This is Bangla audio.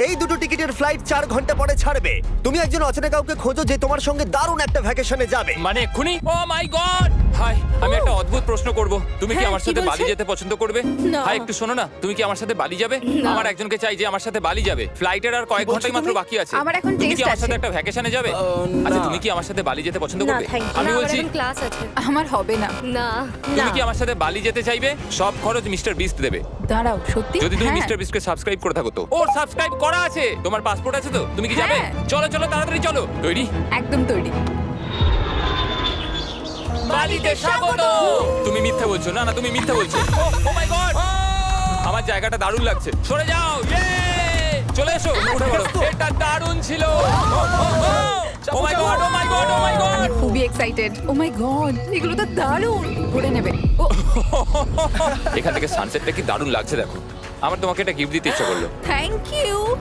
এই দুটো টিকিটের ফ্লাইট 4 ঘন্টা পরে ছাড়বে। তুমি একজন অচেনা কাউকে খোঁজো যে তোমার সঙ্গে দারুণ একটা ভ্যাকেশনে যাবে। মানে এক্ষুনি? ও মাই গড! হাই, আমি একটা অদ্ভুত প্রশ্ন করব। তুমি কি হ্যাঁ, আমার কি সাথে বলছে? বালি যেতে পছন্দ করবে? না। হাই, একটু শোনো না, তুমি কি আমার সাথে বালি যাবে? না। আমার একজনকে চাই যে আমার সাথে বালি যাবে। ফ্লাইটের আর কয়েক ঘন্টাই মাত্র বাকি আছে। আমার এখন তুমি কি test আমার সাথে আছে। একটা ভ্যাকেশনে যাবে? আচ্ছা, তুমি কি আমার সাথে বালি যেতে পছন্দ না, করবে? thank you. আমি না, বলছি, ক্লাস আছে। আমার হবে না। না তুমি কি আমার সাথে বালি যেতে চাইবে? সব খরচ মিস্টার বিস্ট দেবে। দাঁড়াও, সত্যি? যদি তুমি হ্যাঁ। মিস্টার বিস্টকে সাবস্ক্রাইব করে থাকো তো। ও সাবস্ক্রাইব করা আছে। তোমার পাসপোর্ট আছে তো? তুমি কি যাবে? হ্যাঁ। চলো চলো, তাড়াতাড়ি চলো। তৈরি? একদম তৈরি। বালিতে স্বাগত। তুমি মিথ্যা বলছো। না না, তুমি মিথ্যা বলছো। ও মাই গড, আমার জায়গাটা দারুণ লাগছে। সরে যাও। চলে এসো, উঠে পড়ো। এটা দারুণ ছিল। ও মাই গড, ও মাই গড, ও মাই গড। আমি খুবই এক্সাইটেড। ও মাই গড, এগুলো তো দারুণ। ঘুরে নেবে। ও এখান থেকে সানসেটটা কি দারুণ লাগছে দেখো। আমার তোমাকে একটা গিফট দিতে ইচ্ছা করলো। Thank you.